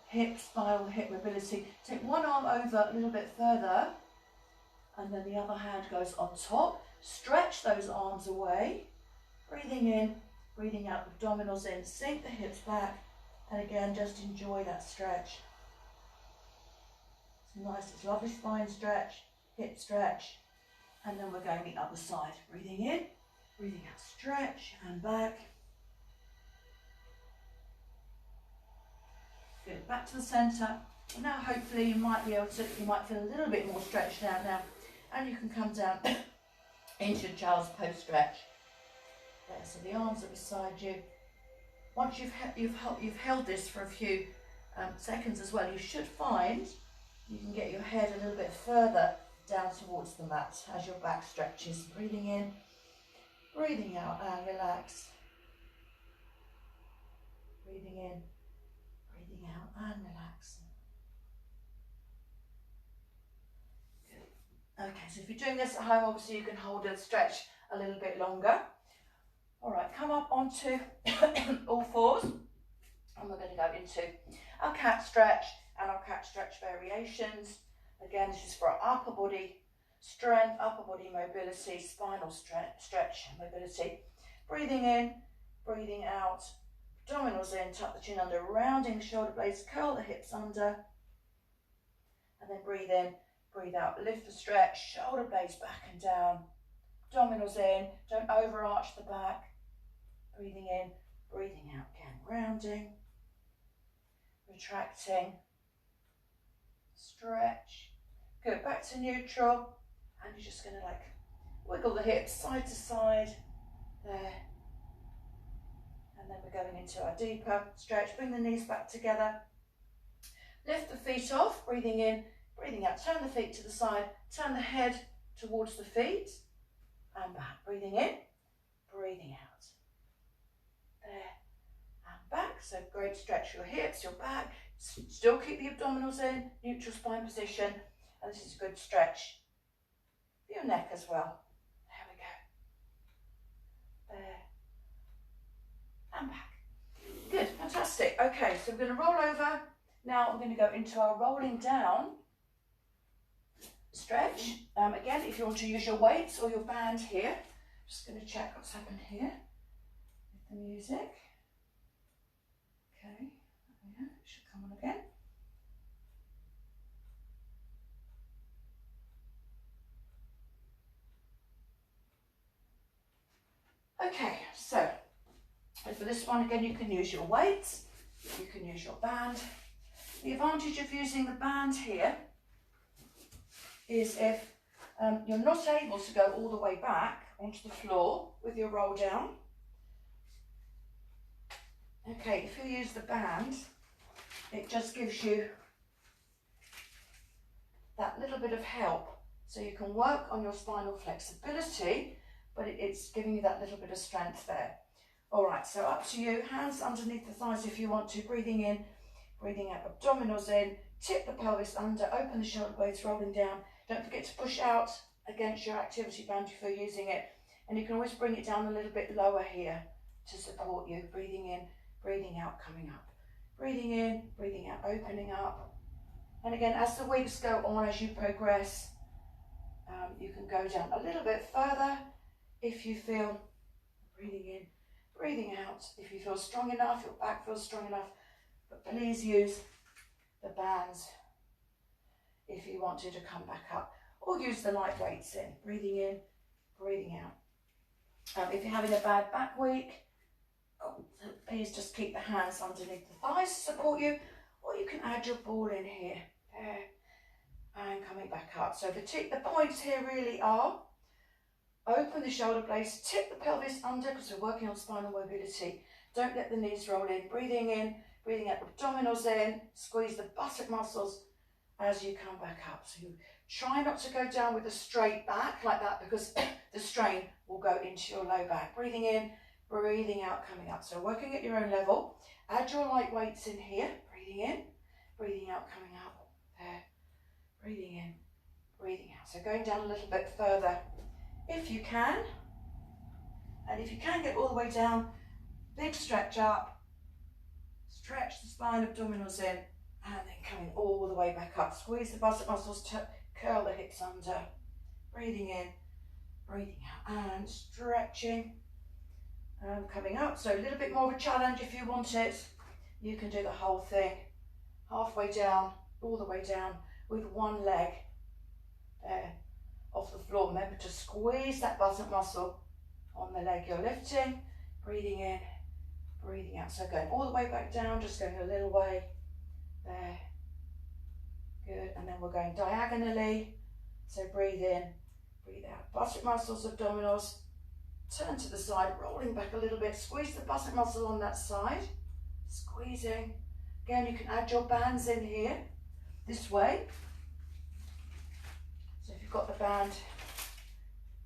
hip, spinal, hip mobility. Take one arm over a little bit further and then the other hand goes on top. Stretch those arms away. Breathing in, breathing out, abdominals in, sink the hips back, and again just enjoy that stretch. It's nice, it's lovely spine stretch, hip stretch, and then we're going the other side. Breathing in, breathing out, stretch and back. Good, back to the centre. And now hopefully you might be able to, you might feel a little bit more stretched out now, and you can come down into your child's pose stretch. There, so the arms are beside you. Once you've held this for a few seconds as well, you should find you can get your head a little bit further down towards the mat as your back stretches. Breathing in, breathing out, and relax. Breathing in, breathing out, and relax. Good. Okay, so if you're doing this at home, obviously you can hold the stretch a little bit longer. All right, come up onto all fours, and we're going to go into our cat stretch and our cat stretch variations. Again, this is for our upper body strength, upper body mobility, spinal stretch and mobility. Breathing in, breathing out, abdominals in, tuck the chin under, rounding the shoulder blades, curl the hips under, and then breathe in, breathe out, lift the stretch, shoulder blades back and down, abdominals in, don't overarch the back. Breathing in, breathing out again, rounding, retracting, stretch. Good, back to neutral, and you're just going to like wiggle the hips side to side, there. And then we're going into our deeper stretch. Bring the knees back together, lift the feet off, breathing in, breathing out, turn the feet to the side, turn the head towards the feet, and back. Breathing in, breathing out. There and back, so great stretch your hips, your back, still keep the abdominals in, neutral spine position, and this is a good stretch for your neck as well. There we go. There and back. Good, fantastic. Okay, so we're going to roll over. Now we're going to go into our rolling down stretch. Again, if you want to use your weights or your band here, just going to check what's happened here. The music. Okay, yeah, it should come on again. Okay, so for this one again, you can use your weights, you can use your band. The advantage of using the band here is if you're not able to go all the way back onto the floor with your roll down. Okay, if you use the band, it just gives you that little bit of help. So you can work on your spinal flexibility, but it's giving you that little bit of strength there. All right, so up to you. Hands underneath the thighs if you want to. Breathing in, breathing out, abdominals in. Tip the pelvis under, open the shoulder blades, rolling down. Don't forget to push out against your activity band if you're using it. And you can always bring it down a little bit lower here to support you. Breathing in, breathing out, coming up. Breathing in, breathing out, opening up. And again, as the weeks go on, as you progress, you can go down a little bit further if you feel. Breathing in, breathing out. If you feel strong enough, your back feels strong enough. But please use the bands if you wanted to come back up. Or use the light weights in. Breathing in, breathing out. If you're having a bad back week, please just keep the hands underneath the thighs to support you, or you can add your ball in here, there, and coming back up. So the points here really are, open the shoulder blades, tip the pelvis under because we're working on spinal mobility. Don't let the knees roll in. Breathing in, breathing out, abdominals in, squeeze the buttock muscles as you come back up. So you try not to go down with a straight back like that because the strain will go into your low back. Breathing in, breathing out, coming up. So working at your own level. Add your light weights in here. Breathing in, breathing out, coming up. There. Breathing in, breathing out. So going down a little bit further if you can. And if you can get all the way down, big stretch up, stretch the spine, abdominals in, and then coming all the way back up. Squeeze the bicep muscles, curl the hips under. Breathing in, breathing out, and stretching. Coming up, so a little bit more of a challenge if you want it. You can do the whole thing, halfway down, all the way down, with one leg there off the floor. Remember to squeeze that buttock muscle on the leg you're lifting. Breathing in, breathing out. So going all the way back down, just going a little way there. Good, and then we're going diagonally. So breathe in, breathe out. Buttock muscles, abdominals. Turn to the side, rolling back a little bit. Squeeze the buttock muscle on that side. Squeezing. Again, you can add your bands in here, this way. So if you've got the band,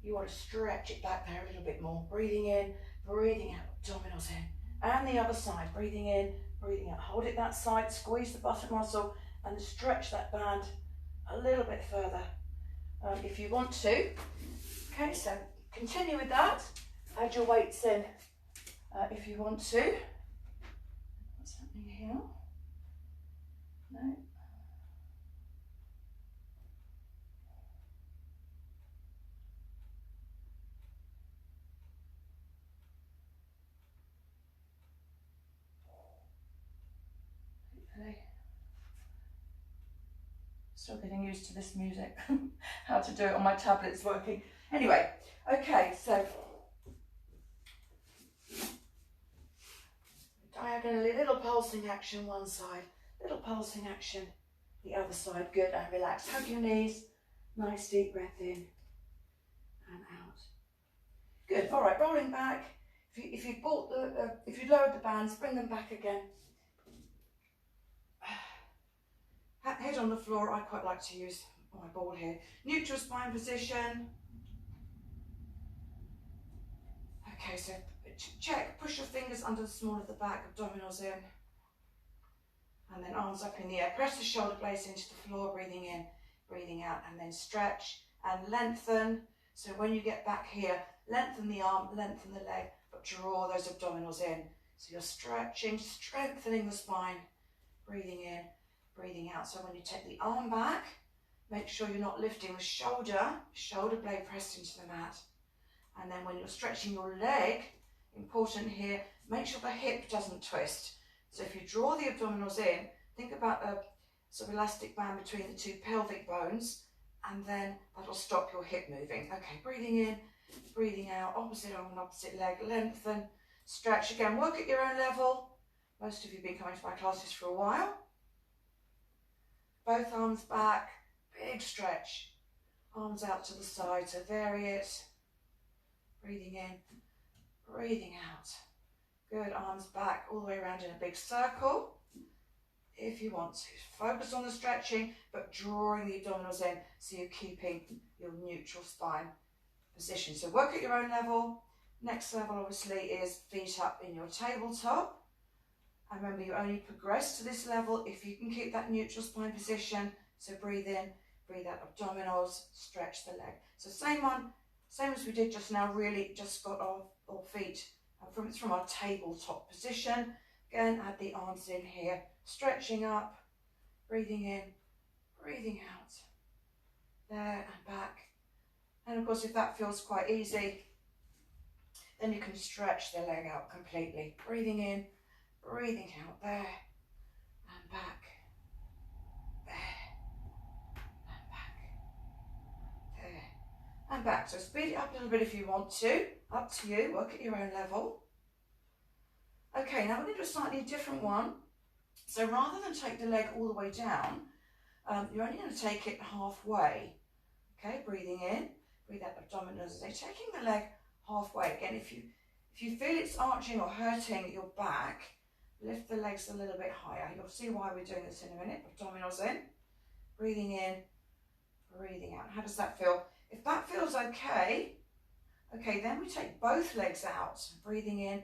you want to stretch it back there a little bit more. Breathing in, breathing out, abdominals in. And the other side, breathing in, breathing out. Hold it that side, squeeze the buttock muscle, and stretch that band a little bit further if you want to. Okay, so continue with that. Add your weights in if you want to. What's happening here? No. Okay. Still getting used to this music. How to do it on my tablet's working. Anyway, okay, so diagonally, little pulsing action one side, little pulsing action the other side. Good, and relax. Hug your knees. Nice deep breath in and out. Good. All right, rolling back. If you lowered the bands, bring them back again. Head on the floor. I quite like to use my ball here. Neutral spine position. Okay, so check. Push your fingers under the small of the back, abdominals in. And then arms up in the air. Press the shoulder blades into the floor, breathing in, breathing out, and then stretch and lengthen. So when you get back here, lengthen the arm, lengthen the leg, but draw those abdominals in. So you're stretching, strengthening the spine, breathing in, breathing out. So when you take the arm back, make sure you're not lifting the shoulder blade pressed into the mat. And then when you're stretching your leg, important here, make sure the hip doesn't twist. So if you draw the abdominals in, think about a sort of elastic band between the two pelvic bones, and then that'll stop your hip moving. Okay, breathing in, breathing out, opposite arm and opposite leg, lengthen, stretch. Again, work at your own level. Most of you have been coming to my classes for a while. Both arms back, big stretch. Arms out to the side, so vary it. Breathing in, breathing out. Good, arms back all the way around in a big circle. If you want to, focus on the stretching, but drawing the abdominals in so you're keeping your neutral spine position. So work at your own level. Next level obviously is feet up in your tabletop. And remember, you only progress to this level if you can keep that neutral spine position. So breathe in, breathe out, abdominals, stretch the leg. So same as we did just now, really just got our feet from our tabletop position. Again, add the arms in here, stretching up, breathing in, breathing out, there and back. And of course, if that feels quite easy, then you can stretch the leg out completely. Breathing in, breathing out, there and back, there and back, there and back. So speed it up a little bit if you want to, up to you, work at your own level. Okay, now we're going to do a slightly different one. So rather than take the leg all the way down, you're only going to take it halfway. Okay, breathing in, breathe out, abdominals. So taking the leg halfway. Again, if you feel it's arching or hurting your back, lift the legs a little bit higher. You'll see why we're doing this in a minute. Abdominals in, breathing in, breathing out. How does that feel? If that feels okay, then we take both legs out. Breathing in,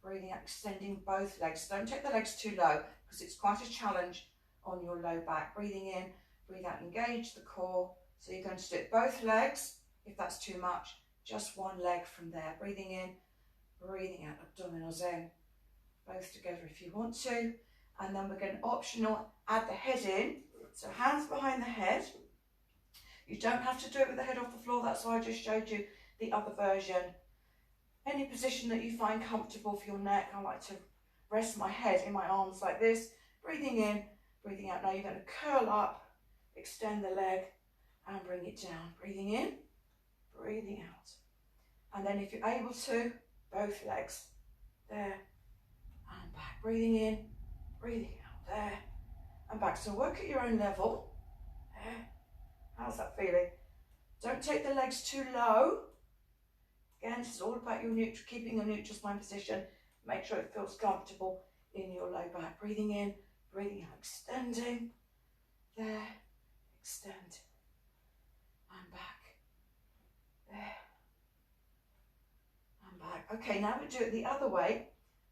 breathing out, extending both legs. Don't take the legs too low because it's quite a challenge on your low back. Breathing in, breathe out, engage the core. So you're going to do it both legs. If that's too much, just one leg from there. Breathing in, breathing out, abdominals in, both together if you want to. And then we're going to optional add the head in, so hands behind the head. You don't have to do it with the head off the floor, that's why I just showed you the other version. Any position that you find comfortable for your neck. I like to rest my head in my arms like this, breathing in, breathing out. Now you're going to curl up, extend the leg and bring it down. Breathing in, breathing out. And then if you're able to, both legs, there and back. Breathing in, breathing out, there and back. So work at your own level. There. How's that feeling? Don't take the legs too low. Again, it's all about your neutral, keeping a neutral spine position. Make sure it feels comfortable in your low back. Breathing in, breathing out, extending. There, extend. And back. There. And back. Okay, now we do it the other way.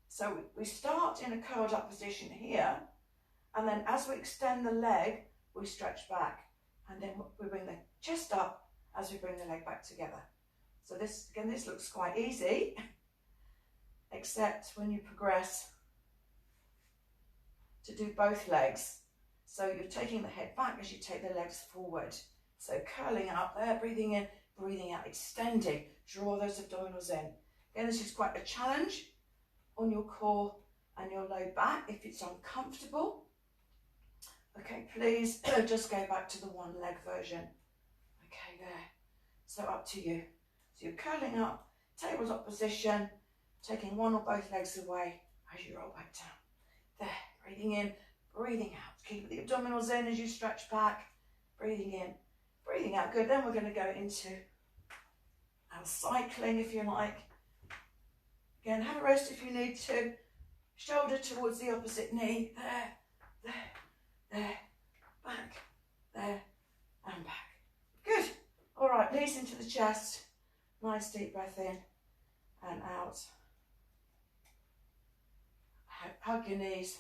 So we start in a curled up position here. And then as we extend the leg, we stretch back. And then we bring the chest up as we bring the leg back together. So this, again, this looks quite easy, except when you progress to do both legs. So you're taking the head back as you take the legs forward. So curling up there, breathing in, breathing out, extending, draw those abdominals in. Again, this is quite a challenge on your core and your low back if it's uncomfortable. Okay, please just go back to the one leg version. Okay, there. So up to you. So you're curling up, tabletop position, taking one or both legs away as you roll back down. There, breathing in, breathing out. Keep the abdominals in as you stretch back. Breathing in, breathing out. Good, then we're going to go into our cycling if you like. Again, have a rest if you need to. Shoulder towards the opposite knee. There, there, there, back, there, and back. Good. All right, knees into the chest. Nice deep breath in and out. Hug your knees.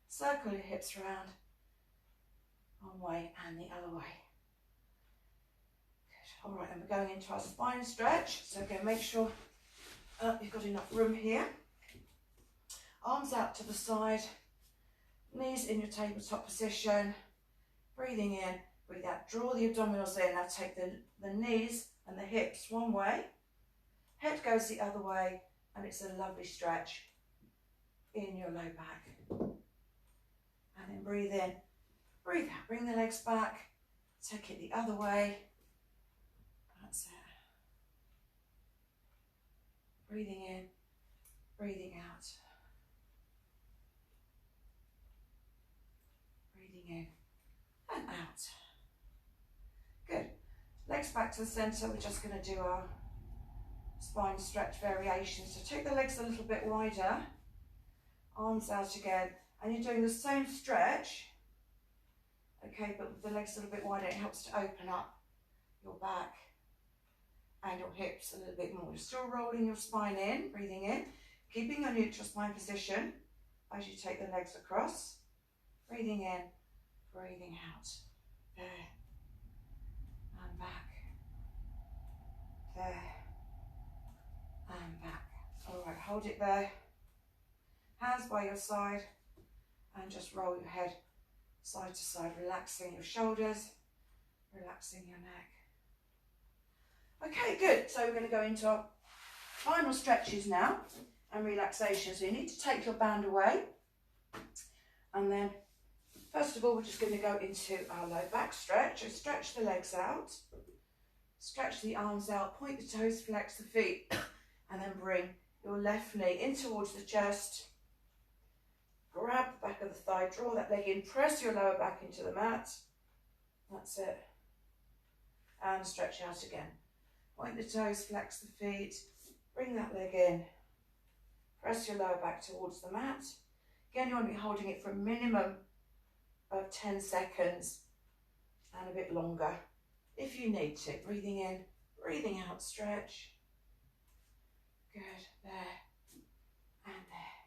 Circle your hips around. One way and the other way. Good. All right, and we're going into our spine stretch. So again, make sure you've got enough room here. Arms out to the side. Knees in your tabletop position. Breathing in, breathe out. Draw the abdominals in. Now take the knees and the hips one way. Head goes the other way, and it's a lovely stretch in your low back. And then breathe in, breathe out. Bring the legs back. Take it the other way. That's it. Breathing in, breathing out. Breathing in and out. Good. Legs back to the centre. We're just going to do our spine stretch variation. So take the legs a little bit wider. Arms out again. And you're doing the same stretch. Okay, but with the legs a little bit wider, it helps to open up your back and your hips a little bit more. You're still rolling your spine in, breathing in, keeping your neutral spine position as you take the legs across. Breathing in, breathing out. There. And back. There. And back. All right, hold it there. Hands by your side. And just roll your head side to side, relaxing your shoulders, relaxing your neck. Okay, good. So we're going to go into our final stretches now and relaxation. So you need to take your band away. And then, first of all, we're just going to go into our low back stretch. So stretch the legs out, stretch the arms out, point the toes, flex the feet, and then bring your left knee in towards the chest. Grab the back of the thigh, draw that leg in, press your lower back into the mat. That's it. And stretch out again. Point the toes, flex the feet, bring that leg in. Press your lower back towards the mat. Again, you want to be holding it for a minimum of 10 seconds and a bit longer if you need to. Breathing in, breathing out, stretch. Good, there and there.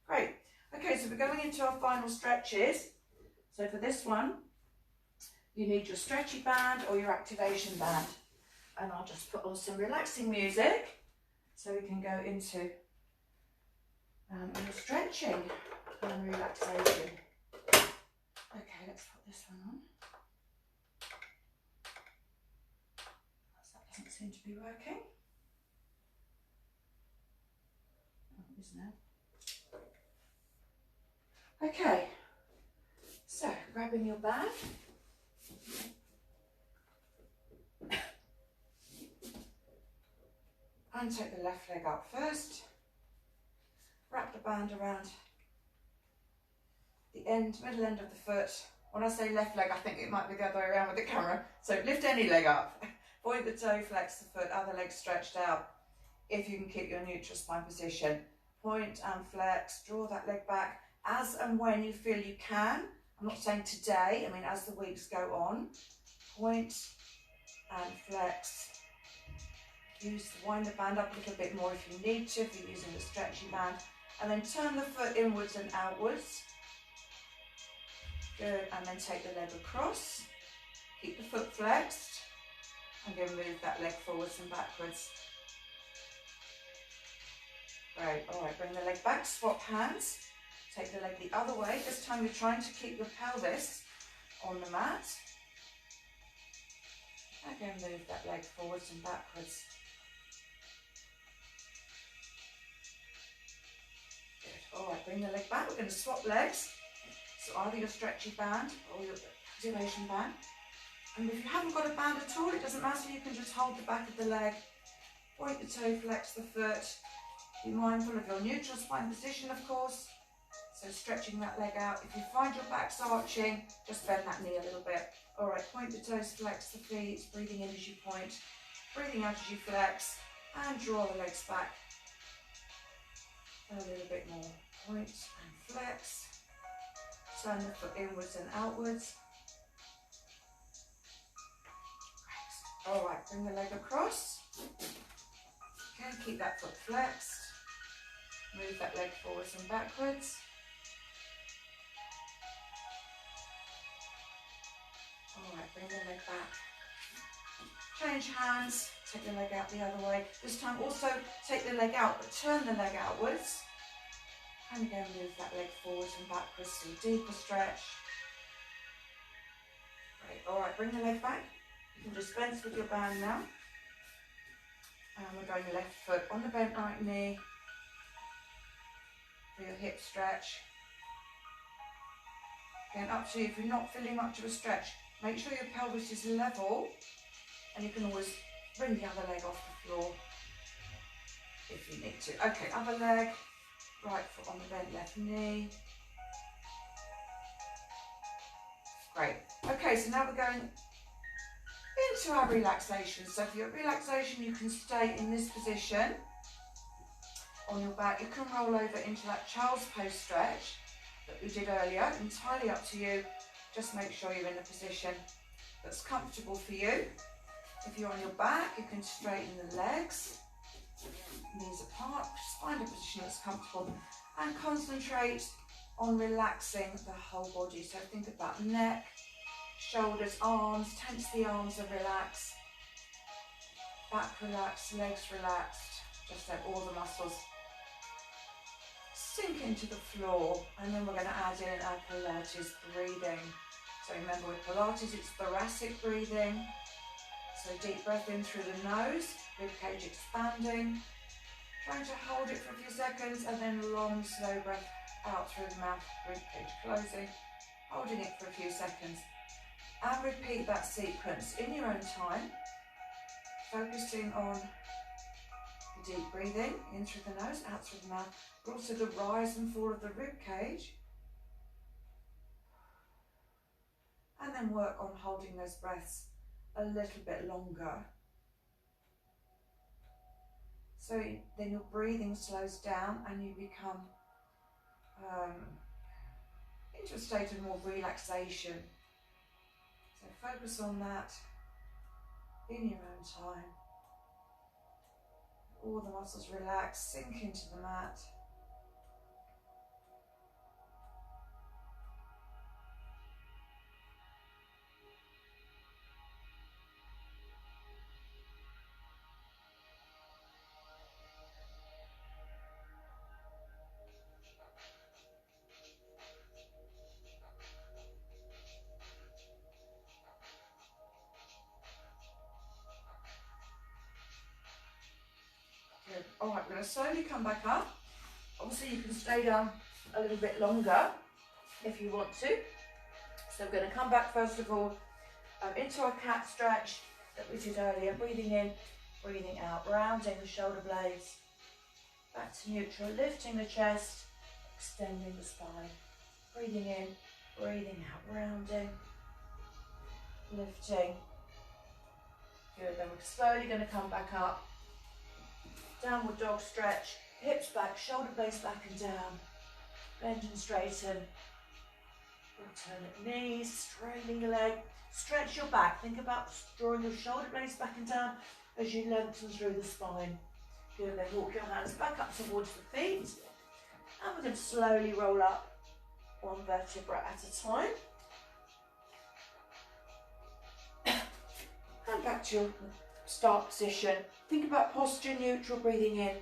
Great. Okay, so we're going into our final stretches. So for this one, you need your stretchy band or your activation band. And I'll just put on some relaxing music So we can go into your stretching and relaxation. Okay, let's put this one on. That doesn't seem to be working. Oh, it is now. Okay, so grabbing your bag. And take the left leg up first. Wrap the band around the middle end of the foot. When I say left leg, I think it might be the other way around with the camera. So lift any leg up. Point the toe, flex the foot, other leg stretched out. If you can keep your neutral spine position. Point and flex, draw that leg back as and when you feel you can. I'm not saying today, I mean as the weeks go on. Point and flex. Wind the band up a little bit more if you need to, if you're using the stretchy band. And then turn the foot inwards and outwards. Good, and then take the leg across. Keep the foot flexed. And then move that leg forwards and backwards. Great, all right, bring the leg back, swap hands. Take the leg the other way. This time you're trying to keep your pelvis on the mat. Again, move that leg forwards and backwards. Good. All right, bring the leg back. We're going to swap legs. So either your stretchy band or your activation band. And if you haven't got a band at all, it doesn't matter. You can just hold the back of the leg. Point the toe, flex the foot. Be mindful of your neutral spine position, of course. So stretching that leg out. If you find your back's arching, just bend that knee a little bit. All right, point the toes, flex the feet, breathing in as you point, breathing out as you flex, and draw the legs back a little bit more. Point and flex, turn the foot inwards and outwards. Great. All right, bring the leg across. Okay, keep that foot flexed. Move that leg forwards and backwards. All right, bring the leg back. Change hands, take the leg out the other way. This time also take the leg out, but turn the leg outwards. And again, move that leg forwards and backwards, so a deeper stretch. Great, all right, bring the leg back. You can dispense with your band now. And we're going left foot on the bent right knee for your hip stretch. Again, up to you. If you're not feeling much of a stretch, make sure your pelvis is level, and you can always bring the other leg off the floor if you need to. Okay, other leg, right foot on the bent left knee. Great. Okay, so now we're going into our relaxation. So for your relaxation, you can stay in this position on your back. You can roll over into that child's pose stretch that we did earlier. Entirely up to you. Just make sure you're in a position that's comfortable for you. If you're on your back, you can straighten the legs, knees apart. Just find a position that's comfortable and concentrate on relaxing the whole body. So think about neck, shoulders, arms. Tense the arms and relax. Back relaxed, legs relaxed. Just let all the muscles sink into the floor. And then we're going to add in our Pilates breathing. So remember, with Pilates, it's thoracic breathing. So deep breath in through the nose, rib cage expanding. Trying to hold it for a few seconds, and then long, slow breath out through the mouth, rib cage closing. Holding it for a few seconds. And repeat that sequence in your own time. Focusing on the deep breathing, in through the nose, out through the mouth, but also the rise and fall of the rib cage. And then work on holding those breaths a little bit longer. So then your breathing slows down and you become into a state of more relaxation. So focus on that in your own time. All the muscles relax, sink into the mat. All right, we're going to slowly come back up. Obviously, you can stay down a little bit longer if you want to. So we're going to come back first of all into our cat stretch that we did earlier. Breathing in, breathing out, rounding the shoulder blades. Back to neutral, lifting the chest, extending the spine. Breathing in, breathing out, rounding, lifting. Good, then we're slowly going to come back up. Downward dog stretch, hips back, shoulder blades back and down. Bend and straighten. Alternate knees, straightening your leg. Stretch your back. Think about drawing your shoulder blades back and down as you lengthen through the spine. Good, then walk your hands back up towards the feet. And we're going to slowly roll up one vertebra at a time. And back to your start position. Think about posture, neutral, breathing in,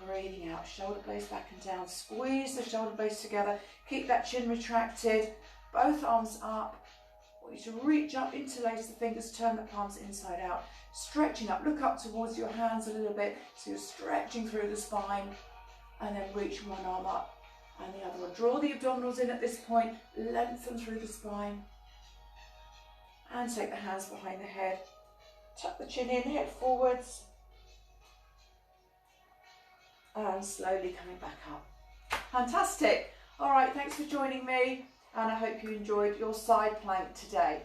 breathing out. Shoulder blades back and down. Squeeze the shoulder blades together. Keep that chin retracted. Both arms up. I want you to reach up, interlace the fingers, turn the palms inside out. Stretching up. Look up towards your hands a little bit. So you're stretching through the spine. And then reach one arm up and the other one. Draw the abdominals in at this point. Lengthen through the spine. And take the hands behind the head. Tuck the chin in, head forwards. And slowly coming back up. Fantastic. All right, thanks for joining me. And I hope you enjoyed your side plank today.